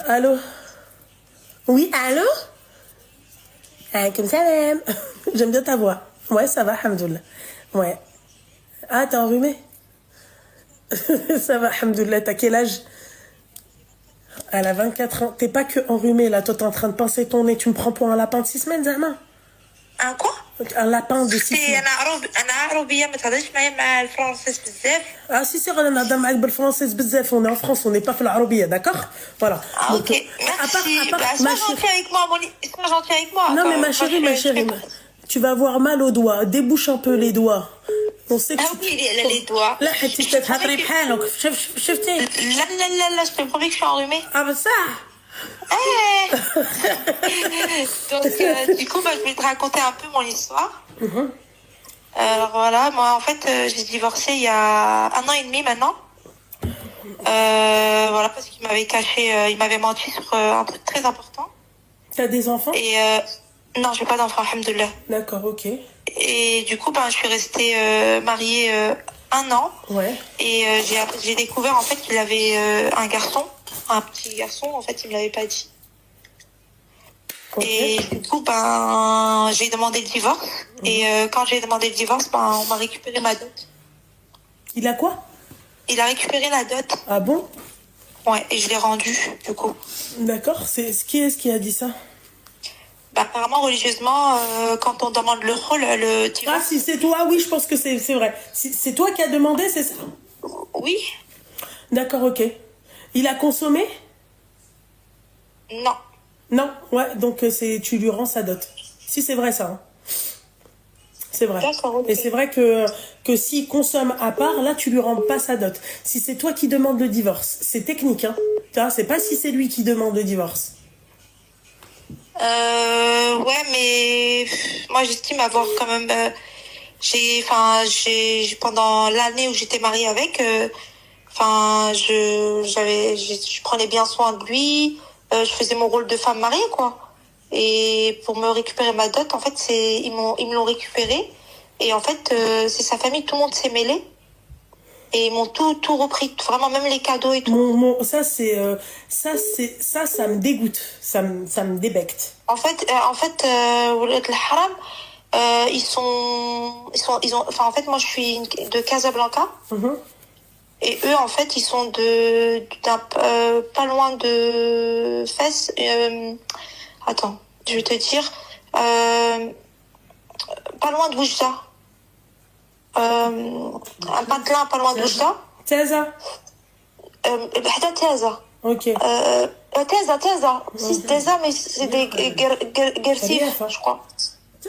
Allô? Oui, allô? Comme ça, même. J'aime bien ta voix. Ouais, ça va, alhamdoulilah. Ouais. Ah, t'es enrhumé? Ça va, alhamdoulilah. T'as quel âge? Elle a 24 ans. T'es pas que enrhumé, là. Toi, t'es en train de pincer ton nez. Tu me prends pour un lapin de 6 semaines, Zama? Un quoi? Un lapin de 6 semaines. انا عربيه ما تهضرش معايا مع الفرنسيس بزاف. Ah, si, on a معاك بالفرنسي بزاف. On est en France, on n'est pas في العربية, d'accord? Voilà. Ah, Donc, ok, merci. Sois gentil avec moi, sois gentil avec moi. Non, mais ma chérie, tu vas avoir mal aux doigts. Débouche un peu les doigts. On sait que Ah oui, les doigts. لا حتى تهضري بحالك. شفتي؟ لا, je te promets que je suis enrhumée. Ah, bah ça. Donc, du coup, je vais te raconter un peu mon histoire. Alors voilà, moi en fait, j'ai divorcé il y a 1 an et demi maintenant. Voilà, parce qu'il m'avait caché, il m'avait menti sur un truc très important. T'as des enfants? Et non, j'ai pas d'enfant, alhamdoulilah. D'accord, ok. Et du coup, je suis restée mariée 1 an. Ouais. Et j'ai découvert en fait qu'il avait un garçon, un petit garçon. En fait, il me l'avait pas dit. Okay. Et du coup, j'ai demandé le divorce. Et quand j'ai demandé le divorce, on m'a récupéré ma dot. Il a quoi? Il a récupéré la dot. Ah bon? Ouais, et je l'ai rendue, du coup. D'accord. Qui est-ce qui a dit ça? Apparemment, religieusement, quand on demande le rôle, le divorce... Ah, si c'est toi, oui, je pense que c'est vrai. C'est toi qui as demandé, c'est ça? Oui. D'accord, ok. Il a consommé? Non. Non, ouais, donc tu lui rends sa dot. Si, c'est vrai ça. Hein. C'est vrai. Okay. Et c'est vrai que s'il consomme à part, là, tu lui rends pas sa dot. Si c'est toi qui demandes le divorce, c'est technique, hein. C'est pas si c'est lui qui demande le divorce. Ouais, mais moi, j'estime avoir quand même... pendant l'année où j'étais mariée avec, je prenais bien soin de lui, je faisais mon rôle de femme mariée, quoi. Et pour me récupérer ma dot, en fait, ils me l'ont récupéré. Et en fait, c'est sa famille, tout le monde s'est mêlé. Et ils m'ont tout repris, vraiment même les cadeaux et tout. Ça me dégoûte, ça me débecte. En fait, le haram, en fait, moi je suis de Casablanca. Et eux, en fait, ils sont pas loin de Fès. Attends, je vais te dire, pas loin de Oujda. Un patelin pas loin de Oujda. Taza. Taza. Ok. Taza. Si c'est Taza, mais c'est des Gersif, je crois.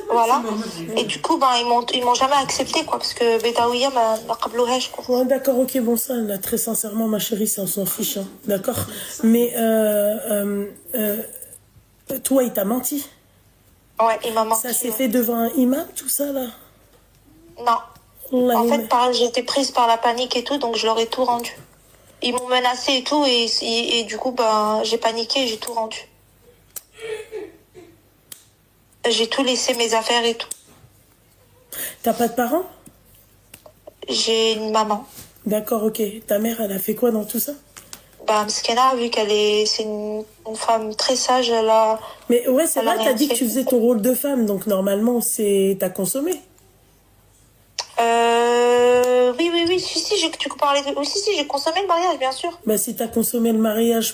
Voilà. Et du coup, ils m'ont jamais accepté, quoi, parce que Bedaouia m'a qablouhaj, quoi. Ouais, d'accord, ok, bon, ça, là, très sincèrement, ma chérie, ça, on s'en fiche, hein, d'accord. Mais, toi, il t'a menti? Ouais, il m'a menti. Ça s'est fait devant un imam, tout ça, là? Non. En fait, j'étais prise par la panique et tout, donc je leur ai tout rendu. Ils m'ont menacé et tout, et du coup, j'ai paniqué et j'ai tout rendu. J'ai tout laissé, mes affaires et tout. T'as pas de parents? J'ai une maman. D'accord, ok. Ta mère, elle a fait quoi dans tout ça? Mskena, vu c'est une femme très sage, elle a... Mais ouais, c'est vrai, t'as dit que tu faisais ton rôle de femme, donc normalement, t'as consommé. Oui, si, tu parlais de... Oui, si, j'ai consommé le mariage, bien sûr. Bah, si t'as consommé le mariage,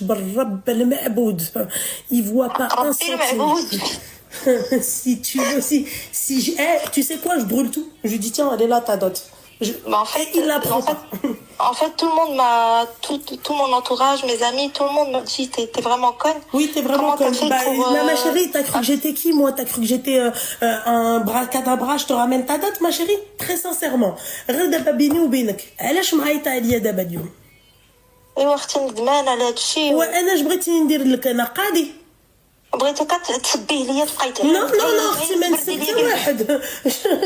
il voit pas un centime. Si tu veux, tu sais quoi, je brûle tout. Je lui dis, tiens, elle est là, ta dot. En fait, il la prend pas. En fait, tout le monde tout mon entourage, mes amis, tout le monde me dit, t'es vraiment conne. Oui, t'es vraiment conne. Ma chérie, t'as cru que j'étais qui, moi? T'as cru que j'étais un bracadabra, je te ramène ta dot, ma chérie? Très sincèrement. Reda babini ou binek. علاش معيطة عليا دابا اليوم؟ ايوا اختي ندمان على هادشي. وانا جبغيتي ندير لك انا قاضي. بغيتك تسبيه ليا تبقاي نو نو نو اختي ما نسب حتى واحد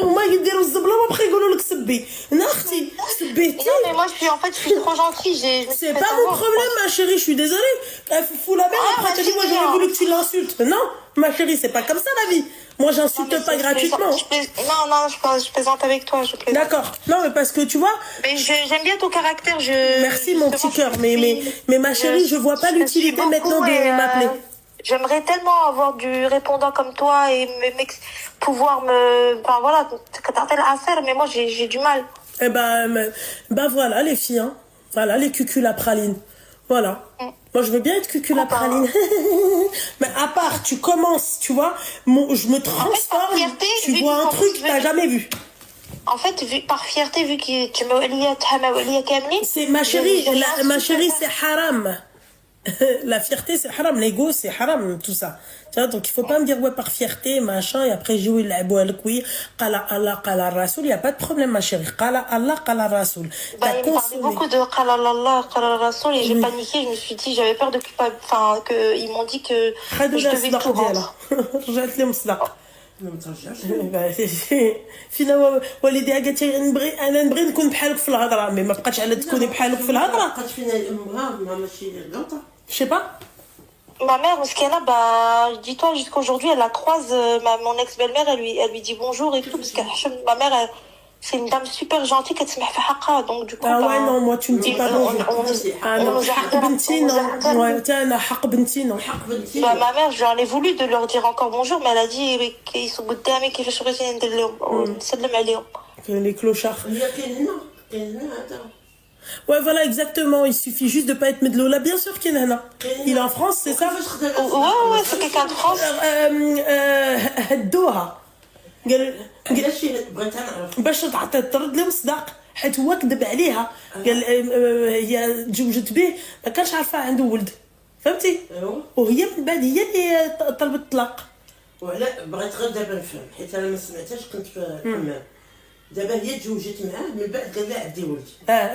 هما يديروا الزبله وبقى يقولوا لك سبي لا اختي سبيتي Non, mais moi, en fait, je suis trop gentille. Je me suis c'est fait pas mon avoir, problème ma chérie je suis désolée elle fout la merde Ah, après ma tu dis moi chérie, j'aurais hein. voulu que tu l'insultes non ma chérie c'est pas comme ça la vie moi Non, j'insulte mais pas gratuitement Non, non, je plaisante avec toi. Je plaisante. d'accord non mais parce que tu vois Mais j'aime bien ton caractère. merci mon petit cœur mais ma chérie je vois pas je l'utilité suis maintenant beaucoup, de et, m'appeler j'aimerais tellement avoir du répondant comme toi et pouvoir me... Enfin, voilà, t'as la affaire, mais moi, j'ai du mal. eh ben voilà les filles hein. Voilà les cucules à praline voilà moi je veux bien être cucule à praline mais à part tu commences tu vois je me transforme fierté, tu vu vois un qu'en truc plus, que t'as jamais vu En fait, par fierté, vu que tu m'as Kamli... c'est ma chérie ma chérie c'est haram la fierté c'est haram l'ego c'est haram tout ça tu vois donc il faut pas me dire ouais par fierté machin et après jouer la boîte oui qala Allah qala Rasoul il y a pas de problème ma chérie qala Allah qala Rasoul Bah, il me parlait beaucoup de Qala Allah, Qala Rasoul et j'ai paniqué, je me suis dit, j'avais peur de enfin, ils m'ont dit que je devais tout rendre. رجعت لي مصدق ما مترجعش فينا والدي قالت لي انا نبغي نكون بحالك في الهضره مي ما بقاتش على تكوني بحالك في الهضره بقات فينا الامها ماشي غلطه je sais pas Ma mère, Mouskena, bah, dis-toi, jusqu'aujourd'hui, elle la croise, mon ex-belle-mère, elle lui dit bonjour et tout, parce que ma mère, c'est une dame super gentille qui تسمح في حقها, donc du coup, ah ouais non moi tu me dis pas bonjour ah non nous a- حق بنتي non ouais tiens انا حق بنتي non حق بنتي Bah, ma mère, j'en ai voulu de leur dire encore bonjour, mais elle a dit qu'ils sont قدامي كيفاش بغيتي ندير لهم نسلم عليهم. les clochards هي كاين هنا هذا ouais voilà exactement il suffit juste de pas être medlola bien sûr qu'il y en a il est en France c'est ça كيفاش خدام Ouais, c'est quelqu'un de France. هدوها قال علاش بغيت نعرف باش ترد لي مصداق حيت هو كذب عليها قال هي تزوجت به ما كانش عارفه عنده ولد فهمتي ايوا وهي من بعد هي اللي طلبت الطلاق وعلا بغيت غير دابا نفهم حيت انا ما سمعتهاش كنت في الحمام دابا هي تزوجت معاه من بعد قال لها عندي ولد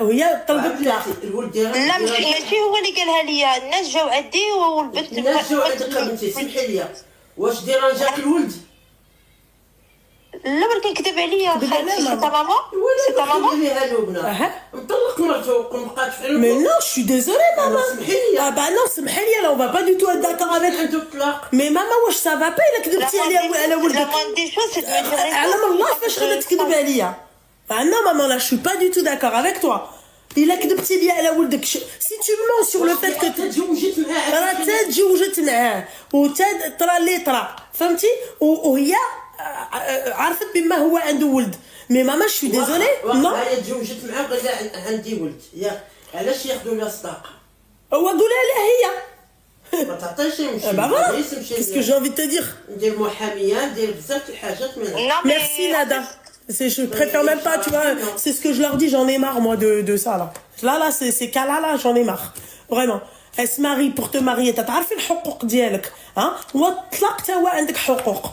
وهي طلبت الطلاق الولد ديالها لا ماشي هو اللي قالها لي الناس جاو عندي والبنت الناس جاو عندك بنتي سمحي لي واش ديرها جاك الولد لا ولكن كذب عليا كذب عليها سي ماما. تا ماما سي تا ماما ليها لبنى نطلق مرته وكون بقات في mais non je suis désolée maman سمحي لي ah bah non سمحي لي là on va pas du tout être d'accord avec عنده الطلاق mais maman واش ça va pas الا كذبتي على ولدك La moindre des choses, c'est de me dire... علم الله فاش غادي تكذب عليا ah non maman là je suis pas du tout d'accord avec toi الا كذبتي لي على ولدك si tu mens sur le fait que تزوجت معاه راه تا تزوجت معاه وتا طرا اللي طرا فهمتي وهي عرفت بما هو عنده ولد مي ماما شو ديزولي نو هي تزوجت معاه وقال لها عندي ولد ياك علاش ياخذوا لها صداقه هو قولها لها هي ما تعطيش يمشي bah voilà qu'est-ce que j'ai envie de te dire ندير محاميه ندير بزاف الحاجات منها Non, mais... merci Nada je préfère même pas tu vois c'est ce que je leur dis j'en ai marre moi de ça là ces cas là j'en ai marre vraiment elle se marie pour te marier تعرفي الحقوق ديالك ها وطلق تا هو عندك حقوق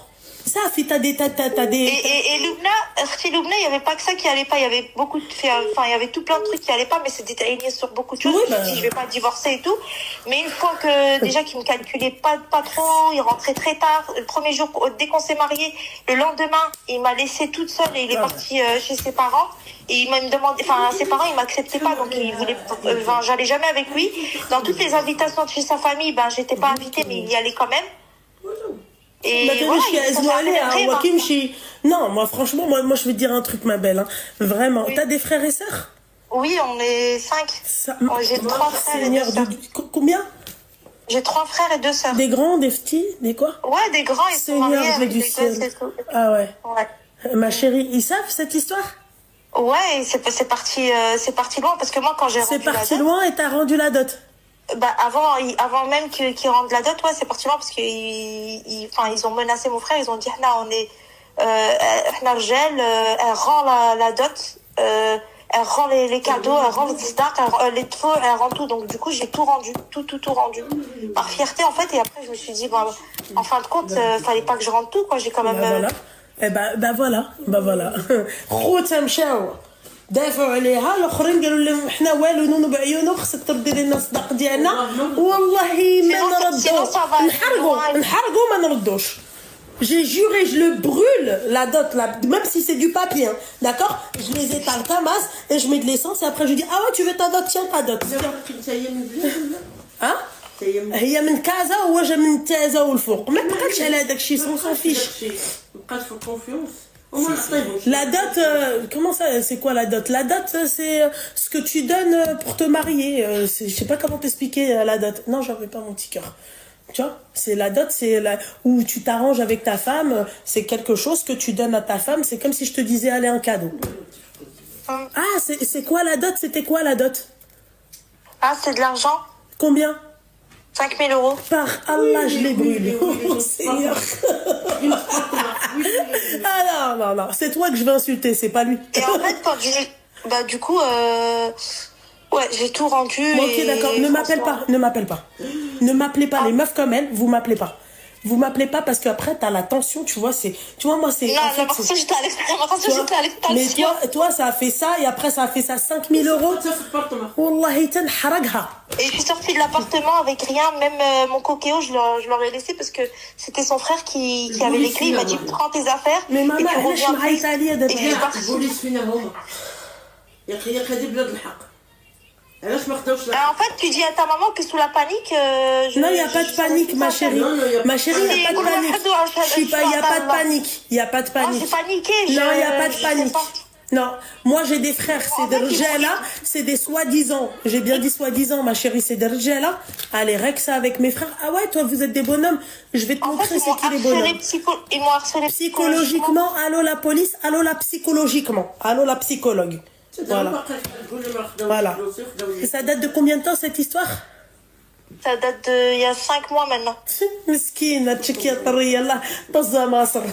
صافي t'as des Et Lubna, Lubna, il n'y avait pas que ça qui allait pas. Il y avait beaucoup de, enfin, il y avait tout plein de trucs qui allaient pas, mais c'était aligné sur beaucoup de choses. Oui, Je me suis dit, je vais pas divorcer et tout. Mais une fois que, déjà, qu'il me calculait pas trop, il rentrait très tard. Le premier jour, dès qu'on s'est mariés, le lendemain, il m'a laissée toute seule et il est parti chez ses parents. Et il m'a demandé, enfin, ses parents, ils m'acceptaient pas, donc il voulait, enfin, j'allais jamais avec lui. Dans toutes les invitations de chez sa famille, ben, j'étais pas invitée, mais il y allait quand même. Et non moi franchement moi je vais te dire un truc ma belle hein. Vraiment Oui. t'as des frères et sœurs Oui, on est 5. J'ai 3 frères et 2 sœurs. Combien J'ai 3 frères et 2 sœurs. des grands des petits des quoi Ouais, des grands, ils sont Seigneur mariés avec du des ciel gosses et tout. ah ouais Ouais. ma chérie ils savent cette histoire Ouais, et c'est parti loin parce que moi quand j'ai rendu c'est la parti dot, loin et t'as rendu la dot bah avant même qu'ils rendent la dot, ouais, c'est parti loin parce que ils ont menacé mon frère, ils ont dit Hna, on est Hna Rjel, elle rend la dot, elle rend les cadeaux, elle rend les stars, les tfaux, elle rend tout. Donc du coup, j'ai tout rendu, tout rendu par fierté en fait et après je me suis dit bah en fin de compte, fallait pas que je rende tout quoi, j'ai quand même voilà bah voilà خوتها مشاو دافعوا عليها الاخرين قالوا لهم حنا والو نونو بعيونو خصك تردي لنا الصداق ديالنا والله ما نرد Sinon, ça va. نحرقو ما نردوش. J'ai juré, je le brûle, la dot, même si c'est du papier, hein, d'accord? Je les étale tamas et je mets de l'essence et après je dis, ah ouais, tu veux ta dot, tiens ta dot. Hein? هي من كازا وهو جا من تازا والفوق ما بقاتش على هذاك الشيء سون فيش. La dot, comment ça, c'est quoi la dot? La dot, c'est ce que tu donnes pour te marier. Je sais pas comment t'expliquer la dot. Non, j'en ai pas mon petit cœur. Tu vois, c'est la dot, c'est où tu t'arranges avec ta femme. C'est quelque chose que tu donnes à ta femme. C'est comme si je te disais, allez, un cadeau. Ah, c'est quoi la dot? C'était quoi la dot? Ah, c'est de l'argent. Combien? 5 000 euros. Par Allah, je l'ai brûlé. Oh, Seigneur. Ah non, c'est toi que je vais insulter, c'est pas lui. Et en fait, quand bah, du coup, ouais, j'ai tout rendu. Bon, ok, d'accord, ne m'appelle pas. Ne m'appelez pas, les meufs comme elle, vous m'appelez pas. Vous m'appelez pas parce qu'après, t'as la tension, tu vois, moi, c'est... Non, en fait, parce que j'étais à l'extrême. Mais toi, ça a fait ça, et après, ça a fait ça 5 000 euros. Wallahi, tanharagha. Et je suis sortie de l'appartement avec rien, même mon coquéo, je leur ai laissé parce que c'était son frère qui avait les clés. Il m'a dit prends tes affaires Mais maman, et tu reviens plus. elle Et je suis partie. En fait, tu dis à ta maman que sous la panique. Non, il n'y a pas de panique, ma chérie. Ma chérie, il n'y a pas de panique. Il n'y a pas de panique. Il n'y a pas de panique. J'ai paniqué. Non, il n'y a pas de panique. Non, moi j'ai des frères, c'est des rjala, c'est des soi-disant. J'ai bien dit soi-disant, ma chérie, c'est des rjala. Allez, règle ça avec mes frères. Ah ouais, toi vous êtes des bonhommes. Je vais te montrer c'est qui les bonhommes. Ils m'ont harcelé psychologiquement. Allô la police, allô la psychologiquement. Allô la psychologue. Voilà. Et ça date de combien de temps cette histoire? Ça date de il y a 5 mois maintenant. Miskina, tchiki atariya, Allah, tazza Masr.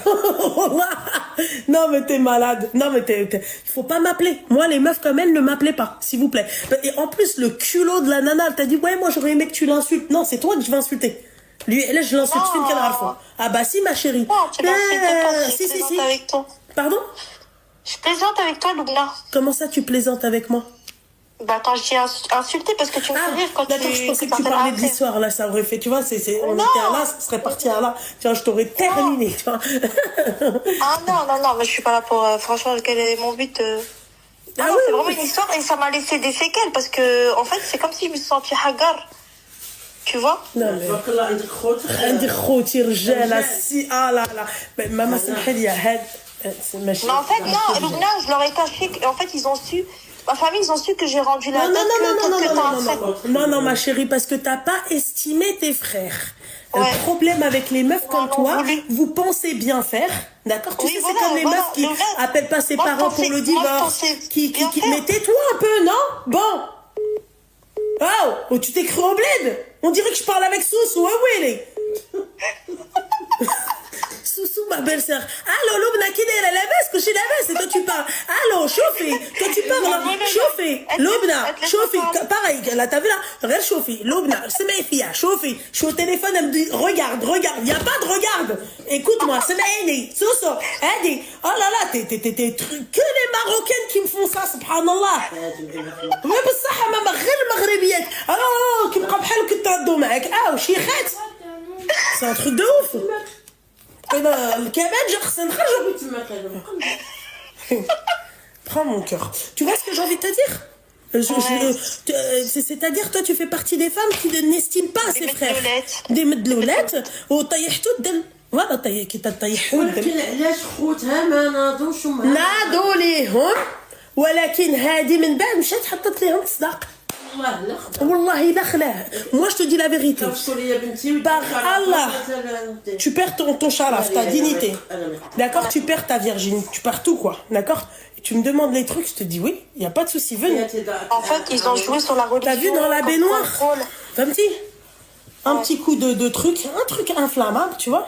Non mais t'es malade. Non mais il faut pas m'appeler. Moi les meufs comme elle, ne m'appelez pas, s'il vous plaît. Et en plus le culot de la nana, elle t'a dit ouais moi j'aurais aimé que tu l'insultes. Non, c'est toi que je vais insulter. Lui, là je l'insulte une quelle fois. Ah bah si ma chérie. Non, tu l'insultes pas, avec toi. Pardon? Je plaisante avec toi, Loubna. Comment ça tu plaisantes avec moi? Bah quand je dis insulté parce que tu me fais rire quand d'accord, je pensais que tu parlais de l'histoire là, ça aurait fait, tu vois, on était à là, ça serait parti à là, tu vois, je t'aurais terminé, tu vois. Ah non, mais je suis pas là pour, franchement, quel est mon but Non, c'est vraiment une histoire et ça m'a laissé des séquelles parce que, en fait, c'est comme si je me suis sentie hagar. Tu vois? Non, mais... عندي خوتي رجالة سي لا ماما سمحي لي هاد Mais en fait, non, Loubna, je leur ai caché, en fait, ils ont su. Ma famille, ils ont su que j'ai rendu la dot. Non, ma chérie, parce que t'as pas estimé tes frères. Ouais. Le problème avec les meufs comme toi, vous pensez bien faire, d'accord? Tu sais, c'est comme les meufs qui appellent pas ses parents pour le divorce. Mais tais-toi un peu, non? Bon. Oh, tu t'es cru au bled? On dirait que je parle avec Soussou, oui. Soussou, ma belle-sœur. Allô, Loubna, qui est la baisse, que je suis la baisse, et toi tu parles. Allô, chauffez, toi tu parles, chauffez. Loubna, chauffez, pareil, là, t'as vu là? Regarde, chauffez. Loubna, c'est mes filles, chauffez. Je suis au téléphone, elle me dit, regarde. Il n'y a pas de regarde. Écoute-moi, c'est mes aînés. Soussou, aidez. Oh là là, que les Marocaines qui me font ça, subhanallah. Mais بالصحة ما غير المغربيات. Alors, qui me قبحوا كي تردوا معاك. شيخات. C'est un truc de ouf. Prends mon cœur. Tu vois ce que j'ai envie de te dire? C'est-à-dire, toi, tu fais partie des femmes qui n'estiment pas ses frères. Des medloulettes. Voilà, qui تطيحوا الدم. علاش خوتها ما ناضوش معاها؟ ناضوا ليهم ولكن هذه من بعد مشات حطت ليهم الصداق. والله لا خلاه. Moi je te dis la vérité. Par Allah, tu perds ton sharaf, ta dignité. D'accord? Tu perds ta virginité, tu perds tout quoi. D'accord? Et tu me demandes les trucs, je te dis oui, il y a pas de souci, venez. En fait, ils ont joué sur la religion. T'as vu dans la baignoire? Un petit coup de truc, un truc inflammable, tu vois?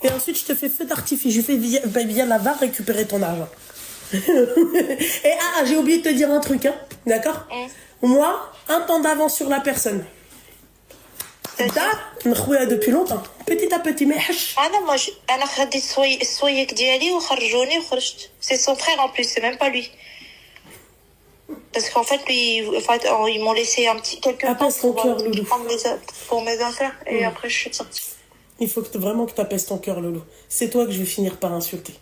Et ensuite je te fais feu d'artifice, je fais viens là, va récupérer ton argent. Et j'ai oublié de te dire un truc, hein? D'accord? Moi, un temps d'avance sur la personne. Depuis longtemps. Petit à petit, mais c'est son frère en plus, c'est même pas lui. Parce qu'en fait, lui, ils m'ont laissé quelques temps Apaise ton cœur, Loulou. pour mes affaires. Et après, je suis sortie. Il faut vraiment que tu apaises ton cœur, Loulou. C'est toi que je vais finir par insulter.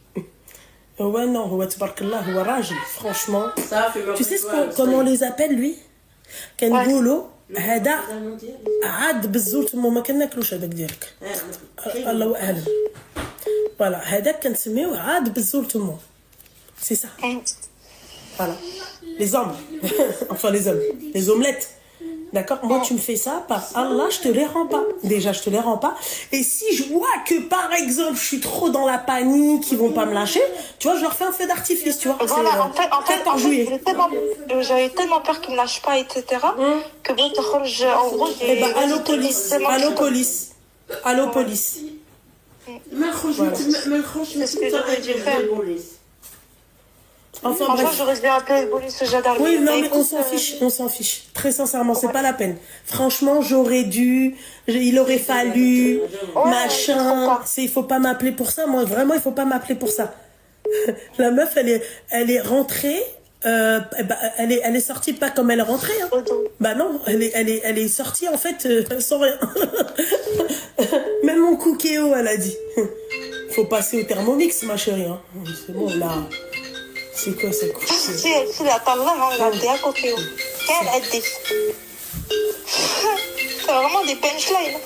Ouais, non, ouais, tabarakallah, ouais, rajl, franchement. Ça fait Tu sais comment on les appelle, lui? كنقولوا هذا عاد بالزول تما ما كناكلوش هذاك ديالك. الله اعلم. فوالا هذاك كنسميوه عاد بالزول تما. C'est ça. Voilà. Les hommes. Enfin, les hommes. Les omelettes. D'accord? Moi, tu me fais ça, par Allah, je te les rends pas. Déjà, je te les rends pas. Et si je vois que, par exemple, je suis trop dans la panique, ils vont pas me lâcher, tu vois, je leur fais un feu d'artifice, tu vois. Voilà, en fait, 14 juillet. J'avais tellement peur qu'ils me lâchent pas, etc. Que bon, en gros, j'ai... Eh ben, allo police. Allo police. Allo police. ما نخرج ما نخرجش من البوليس. Enfin, Franchement, bref. j'aurais dû appeler la police ou gendarmerie. Oui, non, mais écoute, on s'en fiche. Très sincèrement, c'est pas la peine. Franchement, j'aurais dû, il aurait fallu, machin. Il faut pas m'appeler pour ça. Moi, vraiment, il faut pas m'appeler pour ça. La meuf, elle est rentrée. Elle est sortie pas comme elle est rentrée. Hein. Bah non, elle est sortie en fait sans rien. Même mon cookéo, elle a dit. Faut passer au Thermomix, ma chérie. Hein. C'est bon là. C'est quoi ça? Si la طلعها نغديها كوكيو كان عدي. C'est vraiment des punchlines.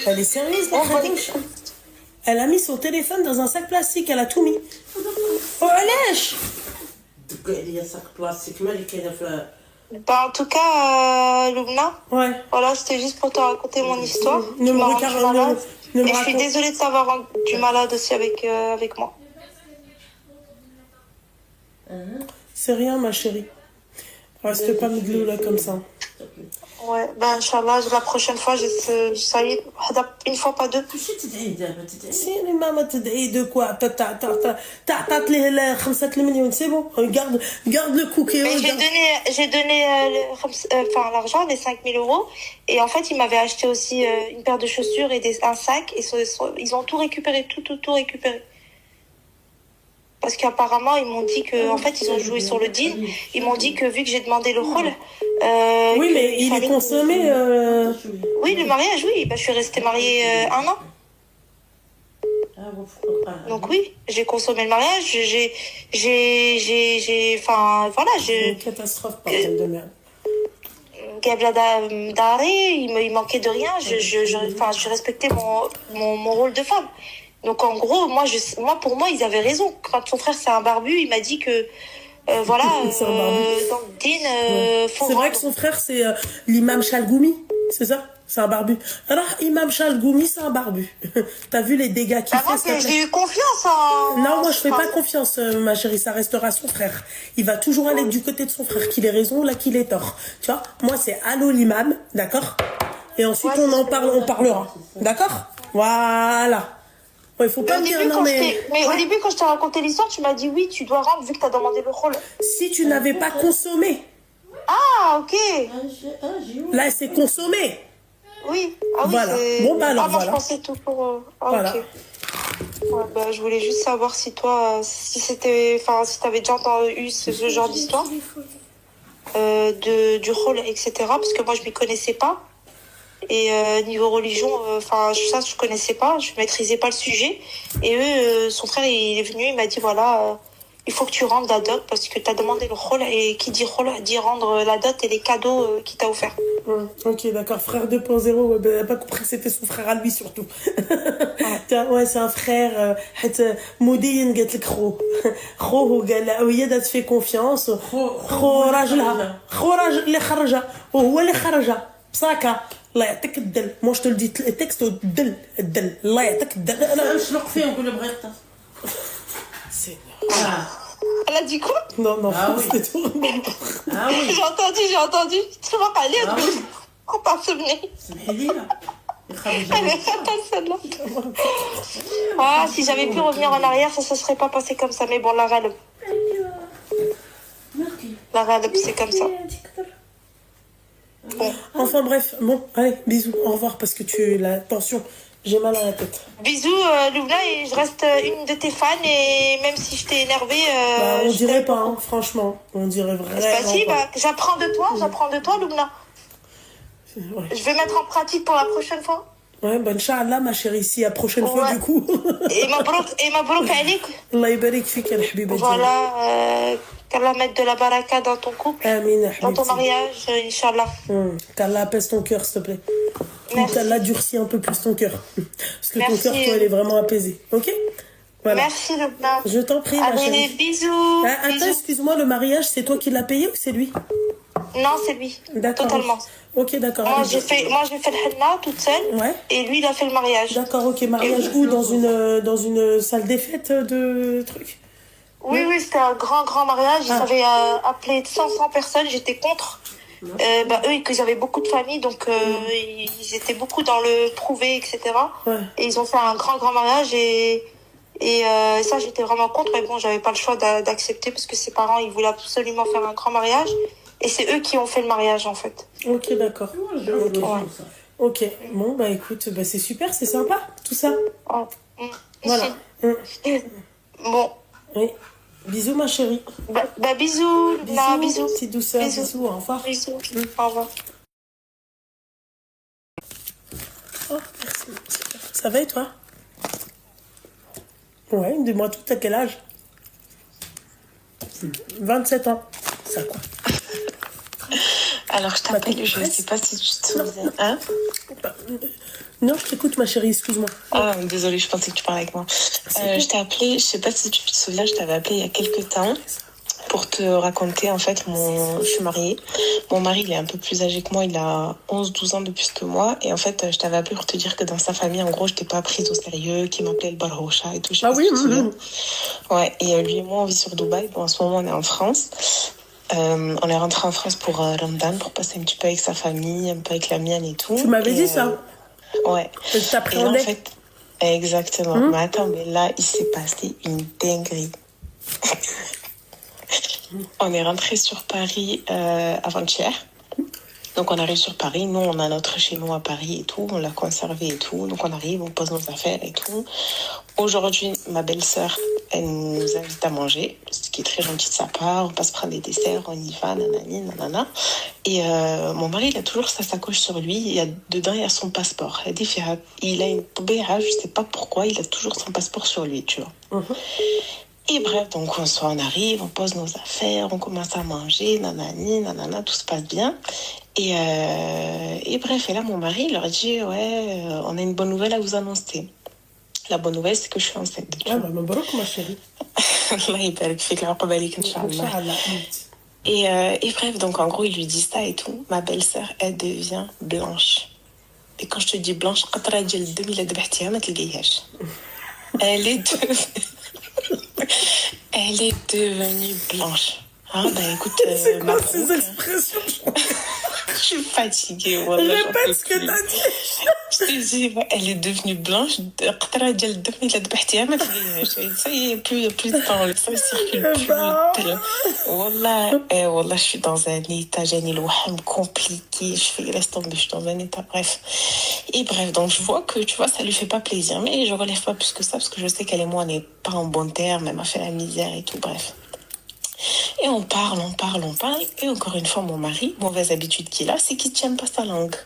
Elle est sérieuse, la Khadija? Elle a mis son téléphone dans un sac plastique, elle a tout mis. Oh, Alèche! دق عليا ساك بلاستيك مالي كاينه في. Bah, en tout cas, Lubna, Ouais. voilà, c'était juste pour te raconter mon histoire. Ne Tu me m'as rendu regarde, malade. ne me Et je suis raconte. désolée de t'avoir rendu malade aussi avec moi. C'est rien, ma chérie. Reste pas miglou là comme ça. Ouais, ben, Inch'Allah, la prochaine fois, ça y est, une fois, pas deux. ماشي تدعي دابا تدعي. Si les mamans te disent de quoi? T'as les 5 millions, c'est bon. Garde le cookie. Mais j'ai donné l'argent, les 5 000 euros. Et en fait, ils m'avaient acheté aussi une paire de chaussures et un sac. Et ils ont tout récupéré, tout récupéré. Parce qu'apparemment, ils m'ont dit que, en fait, ils ont joué sur le deal. Ils m'ont dit que vu que j'ai demandé le rôle, oui, mais il est consommé. Oui, le mariage, oui. Bah, je suis restée mariée 1 an. Donc oui, j'ai consommé le mariage. Enfin, voilà, Une catastrophe, bordel de merde. Gabla d'arrêt, il manquait de rien. Je respectais mon rôle de femme. Donc en gros, pour moi, ils avaient raison. Quand son frère c'est un barbu, il m'a dit que voilà, C'est un barbu. dans le din, faut C'est vrai que son frère c'est l'imam Chalgoumi, c'est ça? C'est un barbu. Alors, imam Chalgoumi, c'est un barbu. T'as vu les dégâts qu'il fait? Moi, j'ai eu confiance en... Non, moi je fais pas confiance, ma chérie, ça restera son frère. Il va toujours aller du côté de son frère, qu'il ait raison ou là qu'il ait tort. Tu vois, moi c'est allô l'imam, d'accord? Et ensuite on parlera, d'accord? Voilà. Il faut pas me dire non mais au début, quand je t'ai raconté l'histoire, tu m'as dit oui, tu dois rendre vu que t'as demandé le rôle. Si tu n'avais pas consommé. Ah, ok. Là, c'est consommé. Oui. Ah oui, voilà. C'est... Bon, bah alors, moi, voilà. je pensais tout pour... voilà. Ok. Ouais, bah, je voulais juste savoir si toi, si t'avais déjà eu ce genre d'histoire du rôle, etc. Parce que moi, je m'y connaissais pas. Et niveau religion, ça je connaissais pas, je maîtrisais pas le sujet. Et eux, son frère il est venu, il m'a dit voilà, il faut que tu rendes la dot parce que t'as demandé le rôle et qui dit rôle dit rendre la dot et les cadeaux qu'il t'a offert. Ok, d'accord, frère 2.0, ouais, ben, elle a pas compris que c'était son frère à lui surtout. Ouais, c'est un frère, مدين قالت لك خوه قال لها وهي دات في كونفيونس خو راجلها خو راجل اللي خرجها وهو اللي خرجها بصاكا الله يعطيك الدل moi je te le dis texte الدل الله يعطيك الدل انا نشلق فيه ونقول له بغيت c'est Elle a dit quoi? non ah oui. c'est tout ah oui j'ai entendu tu m'as parlé on passe le nez سمحي لي elle est fatale celle-là. Ah, si j'avais pu revenir en arrière, ça se serait pas passé comme ça. Mais bon, la râle, c'est comme ça. Bon. Enfin bref, bon, allez, bisous, au revoir parce que la tension J'ai mal à la tête. Bisous, Loubna, et je reste une de tes fans. Et même si je t'ai énervée, On je dirait t'aime pas, beaucoup. hein, franchement. On dirait Bah, vraiment si, pas. bah, j'apprends de toi, Loubna. Ouais. Je vais mettre en pratique pour la prochaine fois. Ouais, ben Inch'Allah, ma chérie, si la prochaine fois, Ouais. du coup. Et Mabrouk Alik. Allah يبارك فيك يا الحبيبة ديالي. Voilà, qu'Allah mette de la baraka dans ton couple, Amin, ya dans ton habibti. mariage, Inch'Allah. Qu'Allah apaise ton cœur, s'il te plaît. Ou Merci. qu'Allah durcit un peu plus ton cœur. Parce que ton Merci. cœur, toi, il est vraiment apaisé. Ok? Voilà. Merci, Loubna. Je t'en prie, ma Allez, chérie. bisous. Ah, attends, bisous. excuse-moi, le mariage, c'est toi qui l'as payé ou c'est lui? Non, c'est lui. D'accord. Totalement. Ok, d'accord. Moi, allez. j'ai fait le henna toute seule. Ouais. Et lui, il a fait le mariage. D'accord, ok. Mariage où? Dans une salle des fêtes de trucs? Oui, oui, c'était un grand mariage. Ils avaient appelé 500 personnes. J'étais contre. Eux, ils avaient beaucoup de familles, donc ils étaient beaucoup dans le prouvé, etc. Ouais. Et ils ont fait un grand mariage. Et ça, j'étais vraiment contre. Mais bon, j'avais pas le choix d'accepter parce que ses parents, ils voulaient absolument faire un grand mariage. Et c'est eux qui ont fait le mariage, en fait. Ok, d'accord. Ouais. Ok. Bon, bah écoute, bah, c'est super, c'est sympa, tout ça. Oh. Voilà. Bon. Oui. Bisous, ma chérie. Bah, bisous. Bisous, Bisous. petite douceur. Bisous. Bisous, au revoir. Bisous. Au revoir. Oh, merci. Ça va et toi? Ouais, dis-moi tout, t'as quel âge? 27 ans. Ça quoi? Alors, je t'appelle, je sais pas si tu te souviens. Hein? Non, je t'écoute, ma chérie, excuse-moi. Ah, désolée, je pensais que tu parlais avec moi. Je t'ai appelé, je sais pas si tu te souviens, je t'avais appelé il y a quelques temps pour te raconter, en fait, je suis mariée. Mon mari, il est un peu plus âgé que moi, il a 11-12 ans de plus que moi. Et en fait, je t'avais appelé pour te dire que dans sa famille, en gros, je t'ai pas prise au sérieux, qu'il m'appelait le Barhocha et tout. Je sais pas si tu te souviens. Ouais, et lui et moi, on vit sur Dubaï. Bon, en ce moment, on est en France. On est rentré en France pour Ramadan, pour passer un petit peu avec sa famille, un peu avec la mienne et tout. Tu m'avais dit ça? Ouais. Je t'appréhendais. En fait, exactement. Mais attends, mais là, il s'est passé une dinguerie. On est rentré sur Paris avant-hier. Donc on arrive sur Paris, nous on a notre chez nous à Paris et tout, on l'a conservé et tout, donc on arrive, on pose nos affaires et tout. Aujourd'hui, ma belle-sœur, elle nous invite à manger, ce qui est très gentil de sa part, on passe prendre des desserts, on y va, nanani, nanana. Et mon mari, il a toujours sa sacoche sur lui, dedans il y a son passeport. Il a une tabéra, je sais pas pourquoi, il a toujours son passeport sur lui, tu vois. Et bref, donc on arrive, on pose nos affaires, on commence à manger, nanani, nanana, tout se passe bien. Et bref, et là, mon mari leur dit, ouais, on a une bonne nouvelle à vous annoncer. La bonne nouvelle, c'est que je suis enceinte. Ah, bah, mabrouk, ma chérie. Allah يبارك فيك العقبة عليك إن شاء الله. Inch'Allah. Et bref, donc en gros, il lui dit ça et tout. Ma belle-sœur, elle devient blanche. Et quand je te dis blanche, قطرة ديال الدم إلا ذبحتيها ما تلقايهاش. Elle est devenue blanche. Ah, bah écoute, C'est quoi Mabrouk, ces expressions? je suis fatiguée. Wallah, j'en peux Répète ce que plus. t'as dit. Je te dis, elle est devenue blanche. قطرة ديال الدم إلا ذبحتيها ما تلقايهاش. Ça y est, plus de temps, le sang circule plus. Wallah, je suis dans un état, j'ai une waham compliqué. Laisse tomber, je suis dans un état, bref. Et bref, donc je vois que, tu vois, ça lui fait pas plaisir. Mais je relève pas plus que ça, parce que je sais qu'elle et moi, on n'est pas en bon terme. Elle m'a fait la misère et tout, bref. Et on parle. Et encore une fois, mon mari, mauvaise habitude qu'il a, c'est qu'il tient pas sa langue.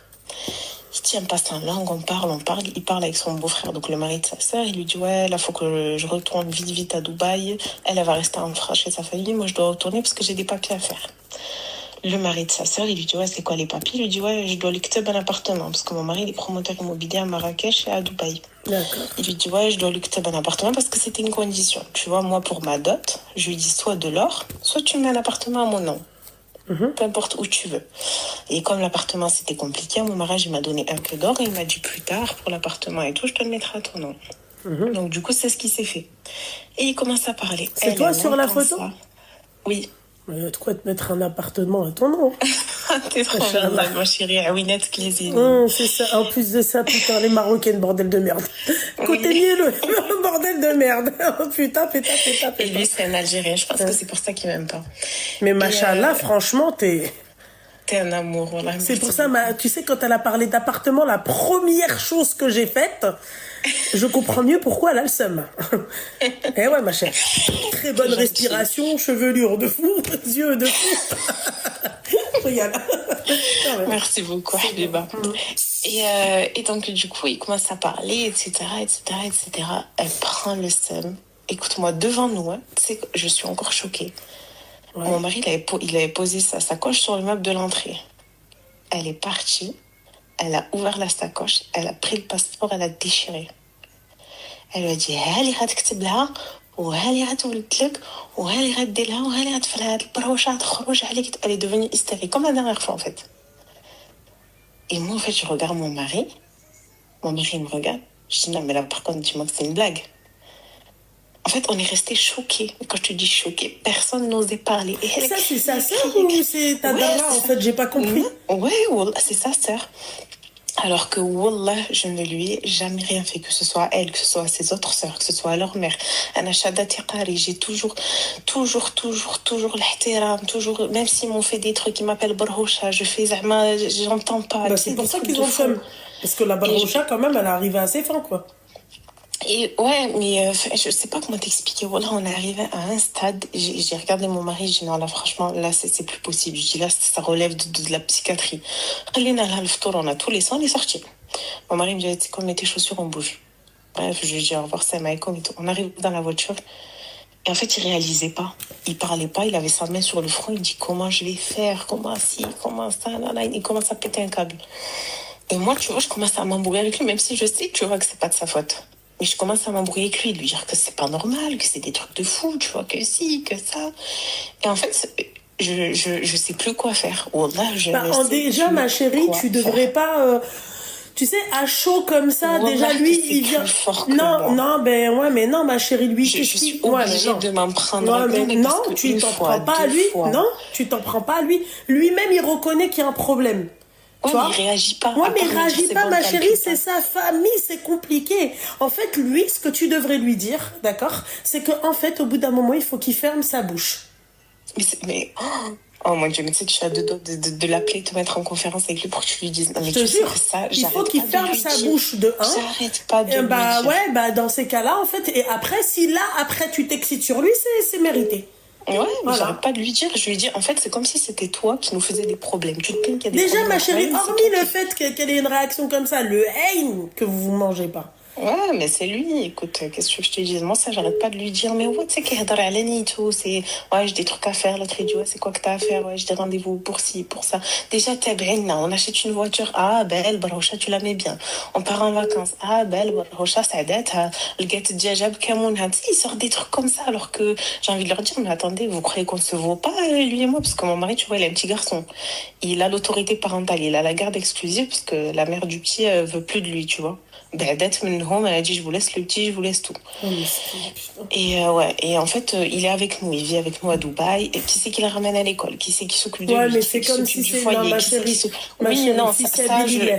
Il tient pas sa langue, on parle. Il parle avec son beau-frère, donc le mari de sa sœur. Il lui dit, ouais, là, faut que je retourne vite à Dubaï. Elle va rester en France chez sa famille. Moi, je dois retourner parce que j'ai des papiers à faire. Le mari de sa sœur, il lui dit, ouais, c'est quoi les papiers? Il lui dit, ouais, je dois lui quitter un appartement. Parce que mon mari, il est promoteur immobilier à Marrakech et à Dubaï. D'accord. Il lui dit, ouais, je dois lui quitter un appartement parce que c'était une condition. Tu vois, moi, pour ma dot, je lui dis soit de l'or, soit tu mets un appartement à mon nom. Peu importe où tu veux. Et comme l'appartement, c'était compliqué, mon mariage, il m'a donné un peu d'or et il m'a dit plus tard, pour l'appartement et tout, je te le mettrai à ton nom. Donc, du coup, c'est ce qui s'est fait. Et il commence à parler. C'est toi sur la photo? Oui. Mais de quoi te mettre un appartement à ton nom? T'es trop mignonne, ma chérie. Ah oui, net plaisir. C'est ça. En plus de ça, putain, les Marocaines, bordel de merde. Côté mielleux, bordel de merde. Oh, putain. Et lui, c'est un Algérien. Je pense que c'est pour ça qu'il m'aime pas. Mais machallah, franchement, t'es... T'es un amour, voilà. C'est pour ça, tu sais, quand elle a parlé d'appartement, la première chose que j'ai faite, je comprends mieux pourquoi elle a le seum. Eh ouais, ma chère. Très bonne respiration, chevelure de fou, yeux de fou. Regarde. Merci beaucoup, Habiba. Et donc, du coup, il commence à parler, etc., etc., etc. Elle prend le seum. Écoute-moi, devant nous, hein, tu sais, je suis encore choquée. Ouais. Mon mari, il avait posé sa sacoche sur le meuble de l'entrée. Elle est partie, elle a ouvert la sacoche, elle a pris le passeport, elle a déchiré. Elle lui a dit, هالي غتكتب لها وهالي غتولد لك وهالي غدير لها وهالي غتفعل هاد البروشة تخرج عليك. Elle est devenue hystérique, comme la dernière fois, en fait. Et moi, en fait, je regarde mon mari me regarde. Je dis, non, mais là, par contre, dis-moi que c'est une blague. En fait, on est resté choqués. Quand je te dis choqués, personne n'osait parler. Et ça, c'est sa sœur ou c'est ta dara, en fait? J'ai pas compris. Ouais, c'est sa sœur. Alors que, wallah, je ne lui ai jamais rien fait, que ce soit elle, que ce soit ses autres sœurs, que ce soit leur mère. J'ai toujours l'ihtiram, toujours, même s'ils m'ont fait des trucs, ils m'appellent Barhoucha, je fais zama, j'entends pas. Bah, c'est pour ça qu'ils ont fait. Parce que la Barhoucha, quand même, elle est arrivée assez fin, quoi. Et ouais, mais je sais pas comment t'expliquer. Voilà, on est arrivé à un stade. J'ai regardé mon mari, j'ai dit non, là, franchement, là, c'est plus possible. Je dis là, ça relève de la psychiatrie. On a tous les sangs, on est sortis. Mon mari me dit, tu sais quoi, mets tes chaussures, on bouge. Bref, je lui dis au revoir, c'est Maïkom et tout. On arrive dans la voiture. Et en fait, il réalisait pas. Il parlait pas, il avait sa main sur le front. Il dit, comment je vais faire? Comment ça? Là, il commence à péter un câble. Et moi, tu vois, je commence à m'embrouiller avec lui, même si je sais, tu vois, que c'est pas de sa faute. Mais je commence à m'embrouiller avec lui, lui dire que c'est pas normal, que c'est des trucs de fou, tu vois, que si, que ça. Et en fait, je sais plus quoi faire. Déjà, ma chérie, tu devrais pas... tu sais, à chaud comme ça, déjà lui, il vient... Non, mais non, ma chérie, lui... Je suis obligée de m'en prendre à lui. Non, tu t'en prends pas à lui. Non, tu t'en prends pas à lui. Lui-même, il reconnaît qu'il y a un problème. Ouais, mais il réagit pas. Ouais, mais il réagit pas, ma chérie, c'est sa famille, c'est compliqué. En fait, lui, ce que tu devrais lui dire, d'accord, c'est qu'en fait, au bout d'un moment, il faut qu'il ferme sa bouche. Mais oh mon Dieu, mais tu sais, tu as deux doigts de l'appeler, de te mettre en conférence avec lui pour que tu lui dises. Non, mais je te jure, il faut qu'il ferme sa bouche de un. J'arrête pas de lui dire. Ouais, dans ces cas-là, en fait, et après, si là, après, tu t'excites sur lui, c'est mérité. Ouais, mais j'arrête pas de lui dire. Je lui dis, en fait, c'est comme si c'était toi qui nous faisais des problèmes. Tu te plains qu'il y a des déjà, problèmes. Ma chérie, hormis le fait qu'elle ait une réaction comme ça, le haine que vous mangez pas. Ouais, mais c'est lui. Écoute, qu'est-ce que je te dis? Moi, ça, j'arrête pas de lui dire. Mais ouais, tu sais, qu'il y a tout. C'est, ouais, j'ai des trucs à faire. L'autre, il dit, ouais, c'est quoi que t'as à faire? Ouais, j'ai des rendez-vous pour ci, pour ça. Déjà, on achète une voiture. Ah, belle, Barhoucha, tu la mets bien. On part en vacances. Ah, belle, Barhoucha, ça date. Le gâteau de Djajab, Kamoun. Il sort des trucs comme ça. Alors que j'ai envie de leur dire, mais attendez, vous croyez qu'on se vaut pas, lui et moi? Parce que mon mari, tu vois, il est un petit garçon. Il a l'autorité parentale. Il a la garde exclusive parce que la mère du petit veut plus de lui, tu vois. Elle a dit je vous laisse le petit, je vous laisse tout. Et et en fait il est avec nous, il vit avec nous à Dubaï. Et qui c'est qui la ramène à l'école, qui c'est qui s'occupe de lui, mais c'est comme si c'est ma chérie,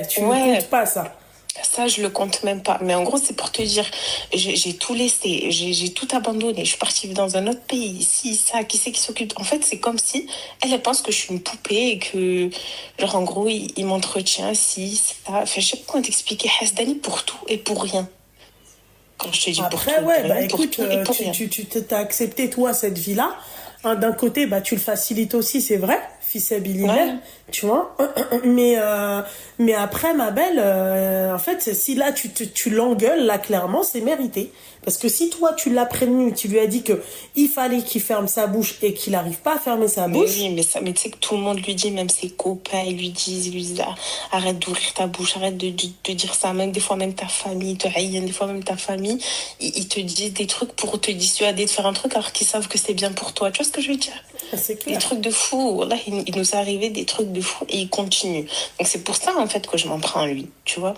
tu ne comptes pas ça. Ça, je le compte même pas. Mais en gros, c'est pour te dire, j'ai tout laissé, j'ai tout abandonné. Je suis partie dans un autre pays. Si, ça, qui c'est qui s'occupe? En fait, c'est comme si elle pense que je suis une poupée et que, genre, en gros, il m'entretient, si, ça. Enfin, je sais pas comment t'expliquer. Hasdani pour tout et pour rien. Quand je te dis après, pour tout, ouais, pour bah rien, écoute, pour tout et pour rien. tu t'as accepté, toi, cette vie-là. Hein, d'un côté, bah, tu le facilites aussi, c'est vrai, fils habilité, tu vois. Mais après, ma belle, en fait, si là, tu l'engueules, là, clairement, c'est mérité. Parce que si toi, tu l'as prévenu, tu lui as dit que il fallait qu'il ferme sa bouche et qu'il n'arrive pas à fermer sa bouche. Oui, mais tu sais que tout le monde lui dit, même ses copains, ils lui disent arrête d'ouvrir ta bouche, arrête de dire ça. Même des fois, même ta famille te haït, des fois, même ta famille, ils te disent des trucs pour te dissuader de faire un truc alors qu'ils savent que c'est bien pour toi. Tu vois ce que je veux dire? C'est clair. Des trucs de fou. Là, il nous est arrivé des trucs de fou et il continue. Donc, c'est pour ça, en fait, que je m'en prends à lui, tu vois.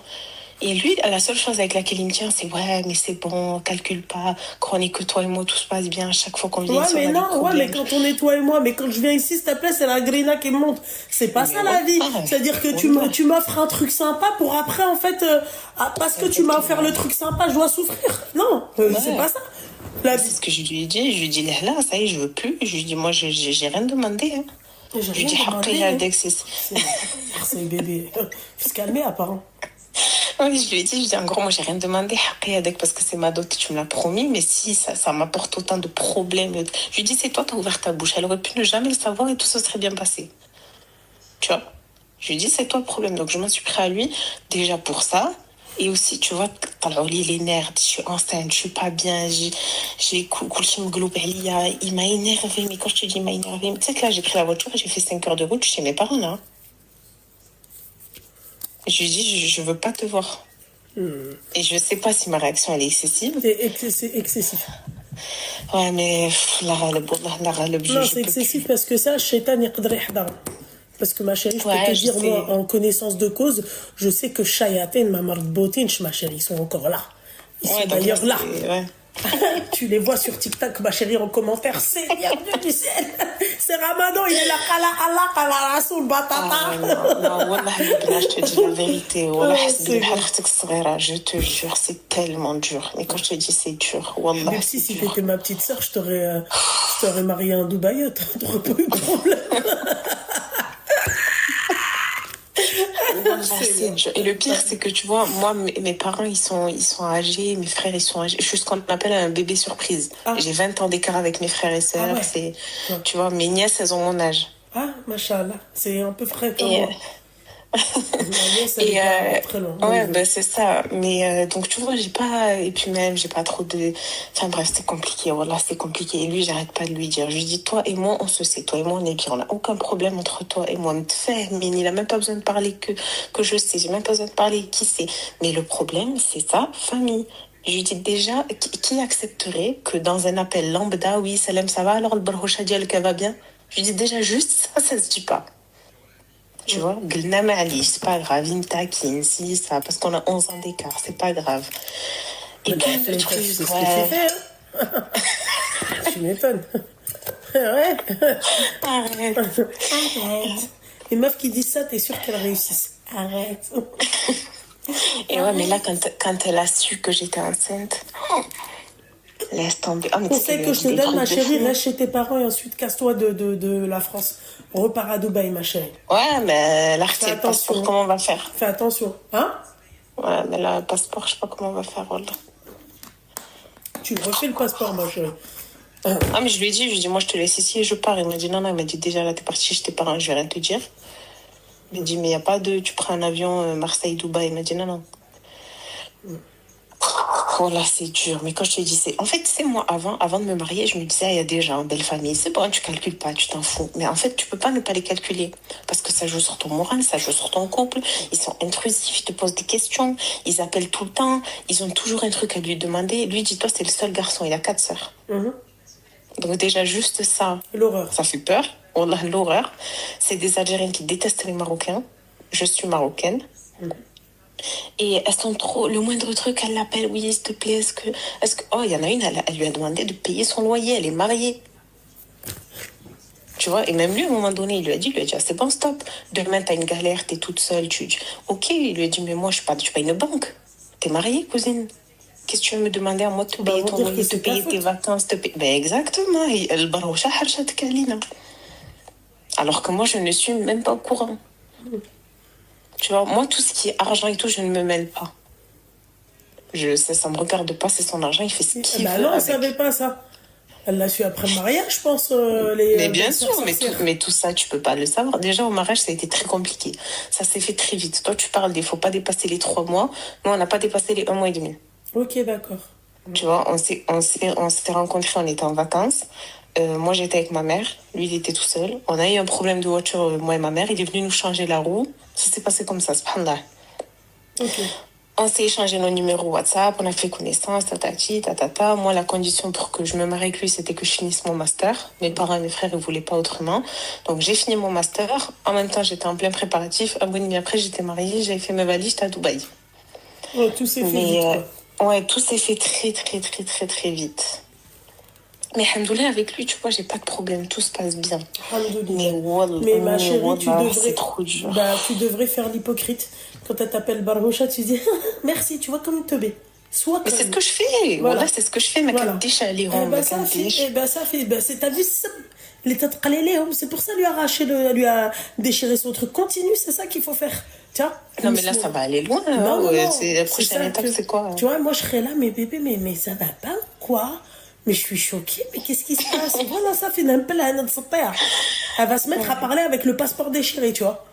Et lui, la seule chose avec laquelle il me tient, c'est ouais, mais c'est bon, calcule pas, quand on est que toi et moi, tout se passe bien. À chaque fois qu'on vient ici, mais non, mais quand on est toi et moi, mais quand je viens ici, s'il te plaît, c'est la grina qui me monte. C'est pas ça la vie. C'est-à-dire que tu m'offres un truc sympa pour après, en fait, parce que tu m'as offert le truc sympa, je dois souffrir. Non, c'est pas ça. C'est ce que je lui ai dit. Je lui ai dit, là, ça y est, je veux plus. Je lui ai dit, moi, j'ai rien demandé. Hein. J'ai Je lui rien dis demandé. حقي هذاك c'est C'est bébé. Faut se calmer, apparemment. oui, je lui ai dit, je dis, en gros, moi, j'ai rien demandé, حقي هذاك, parce que c'est ma dot, tu me l'as promis, mais si ça m'apporte autant de problèmes. Je lui dis, c'est toi, t'as ouvert ta bouche. Elle aurait pu ne jamais le savoir et tout se serait bien passé. Tu vois? Je lui dis, c'est toi le problème. Donc, je m'en suis pris à lui, déjà pour ça. Et aussi, tu vois, les nerfs, je suis enceinte, je suis pas bien, j'ai كلشي مقلوب عليا. Il m'a énervé, mais quand je te dis il m'a énervé, tu sais que là, j'ai pris la voiture, j'ai fait 5 heures de route chez mes parents, là. Je lui dis, je veux pas te voir. Et je sais pas si ma réaction, elle est excessive. C'est excessif. Ouais, mais la râle, Non, c'est excessif parce que ça, Shaitan يقدر يحضر. Parce que ma chérie, je peux te dire, moi, en connaissance de cause, je sais que Shayaten, ma marque Botinch, ma chérie, ils sont encore là. Ils sont d'ailleurs là. Ouais. Tu les vois sur TikTok, ma chérie, en commentaire. Seigneur Dieu du ciel. C'est Ramadan, il est là. Kala Rasoul, batata. Non, wallah, je te dis la vérité. Wallah, je te jure, c'est tellement dur. Mais quand je te dis c'est dur, wallah. Même si t'étais ma petite sœur, je t'aurais marié un Dubaïote. T'aurais pas eu de problème. Et le pire, c'est que tu vois, moi, mes parents, ils sont âgés, mes frères, ils sont âgés. Je suis ce qu'on appelle un bébé surprise. J'ai 20 ans d'écart avec mes frères et sœurs. Ouais. Tu vois, mes nièces, elles ont mon âge. Ah, machallah, c'est un peu frais comme moi. Ouais, bah, c'est ça. Mais donc, tu vois, j'ai pas. Et puis même, j'ai pas trop de. Enfin bref, c'est compliqué. Voilà, c'est compliqué. Et lui, j'arrête pas de lui dire. Je lui dis, toi et moi, on se sait. Toi et moi, on est bien. On n'a aucun problème entre toi et moi. Mais il a même pas besoin de parler que je sais. J'ai même pas besoin de parler qui c'est. Mais le problème, c'est sa famille. Je lui dis déjà, qui accepterait que dans un appel lambda, oui, salam, ça va, alors le barhocha dit qu'elle va bien. Je lui dis déjà, juste ça se dit pas. Tu vois, c'est pas grave, il me taquine, si, ça, parce qu'on a 11 ans d'écart, c'est pas grave. Et puis, le truc, c'est ce que tu fais, hein. Tu m'étonnes. Ouais. Arrête. Les meufs qui disent ça, t'es sûr qu'elles réussissent. Arrête. Et ouais, mais là, quand elle a su que j'étais enceinte, laisse tomber. Oh, conseil que je te donne, ma chérie, reste chez tes parents et ensuite casse-toi de la France. Repars à Dubaï, ma chérie. Ouais, mais là, c'est le passeport, comment on va faire? Fais attention. Hein? Ouais, mais là, le passeport, je sais pas comment on va faire, voilà. Tu refais le passeport, ma chérie. Ah, mais je lui ai dit, moi, je te laisse ici et je pars. Il m'a dit, non, il m'a dit, déjà, là, t'es parti chez tes parents, je vais rien te dire. Il m'a dit, mais il n'y a pas de, tu prends un avion Marseille-Dubaï. Il m'a dit, non. Oh là, c'est dur. Mais quand je te dis, en fait, c'est moi, avant de me marier, je me disais, il y a des gens, belle famille. C'est bon, tu calcules pas, tu t'en fous. Mais en fait, tu peux pas ne pas les calculer. Parce que ça joue sur ton moral, ça joue sur ton couple. Ils sont intrusifs, ils te posent des questions. Ils appellent tout le temps. Ils ont toujours un truc à lui demander. Lui, dis-toi, c'est le seul garçon. Il a 4 sœurs. Donc déjà, juste ça. L'horreur. Ça fait peur. Wallah, l'horreur. C'est des Algériens qui détestent les Marocains. Je suis marocaine. Et elles sont trop... Le moindre truc, elle l'appelle. Oui, s'il te plaît, est-ce que... Oh, il y en a une, elle lui a demandé de payer son loyer. Elle est mariée. Tu vois, et même lui, à un moment donné, il lui a dit, ah, c'est bon, stop. Demain, t'as une galère, t'es toute seule. Ok, il lui a dit, mais moi, je suis pas une banque. T'es mariée, cousine. Qu'est-ce que tu veux me demander à moi de te payer ton loyer, de te payer tes vacances, Ben exactement. Alors que moi, je ne suis même pas au courant. Tu vois, moi, tout ce qui est argent et tout, je ne me mêle pas. Ça me regarde pas, c'est son argent, il fait ce qu'il veut. Non, on savait pas ça. Elle l'a su après le mariage, je pense. Mais bien sûr, mais tout ça, tu peux pas le savoir. Déjà, au mariage, ça a été très compliqué. Ça s'est fait très vite. Toi, tu parles il faut pas dépasser les 3 mois. Nous, on n'a pas dépassé les 1 mois et demi. Ok, d'accord. Tu vois, on s'est rencontrés, on était en vacances. Moi, j'étais avec ma mère. Lui, il était tout seul. On a eu un problème de voiture, moi et ma mère. Il est venu nous changer la roue. Ça s'est passé comme ça, subhanallah. Ok. On s'est échangé nos numéros WhatsApp, on a fait connaissance, tatati, tatata. Moi, la condition pour que je me marie avec lui, c'était que je finisse mon master. Mes parents et mes frères ne voulaient pas autrement. Donc, j'ai fini mon master. En même temps, j'étais en plein préparatif. Un bon demi après, j'étais mariée, j'avais fait mes valises, j'étais à Dubaï. Ouais, tout s'est fait vite, quoi. Ouais, tout s'est fait très, très, très, très, très vite. Mais alhamdoulilah, avec lui, tu vois, j'ai pas de problème, tout se passe bien. Mais ma chérie, c'est trop dur. Tu devrais faire l'hypocrite. Quand elle t'appelle Barbocha, tu dis merci, tu vois, comme teubé. Mais c'est ce que je fais. Voilà, c'est ce que je fais, mais quand déjà les ronds, ça fait, c'est ta vie. Les têtes qalélihom, c'est pour ça lui a arraché, lui a déchiré son truc. Continue, c'est ça qu'il faut faire. Tu vois? Non, mais là, ça va aller loin. Non, non, non. C'est la prochaine étape, c'est quoi? Tu vois, moi, je serais là, mais bébé, mais ça va pas ou quoi? Mais je suis choquée, mais qu'est-ce qui se passe? Voilà, ça fait un peu la haine de son père. Elle va se mettre à parler avec le passeport déchiré, tu vois.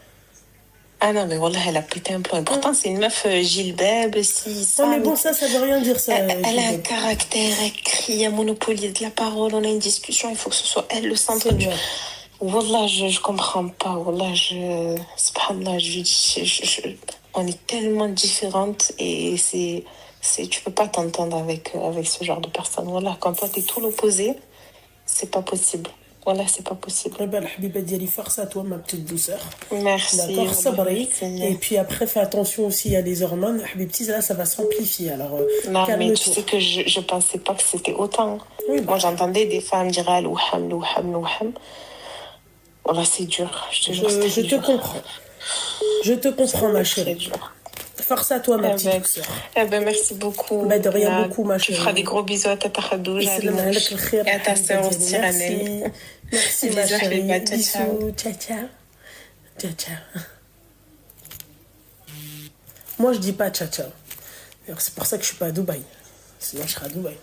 Ah non, mais voilà, elle a pété un plomb. Et pourtant, c'est une meuf Gilbeb, si, ça. Non, mais bon, ça veut rien dire, ça. Elle a un caractère, elle crie, elle monopolise de la parole, on a une discussion, il faut que ce soit elle le centre du... Wallah, je comprends pas. Wallah, subhanallah, je dis, on est tellement différentes et tu peux pas t'entendre avec ce genre de personne. Wallah, quand toi, t'es tout l'opposé, c'est pas possible. Voilà, c'est pas possible. Eh ben, Habiba Diali, force à toi, ma petite douceur. Merci. D'accord, sabri. Et puis après, fais attention aussi, il y a les hormones. Habibti, là, ça va s'amplifier. Alors, non, mais tu sais que je pensais pas que c'était autant. Oui, moi, j'entendais des femmes dire ah, l'ouham, l'ouham, l'ouham. Voilà, c'est dur. Je te jure, je te comprends. Je te comprends, ma chérie. Force à toi, ma petite douceur. Eh ben, merci beaucoup. Ben, de rien beaucoup, ma chérie. Tu feras des gros bisous à Tata Khadouja et à ta sœur aussi, Ranel. Merci, ma chérie. Bisous. Ciao, ciao. Ciao, ciao. Moi, je dis pas ciao, ciao. C'est pour ça que je suis pas à Dubaï. Sinon, je serai à Dubaï.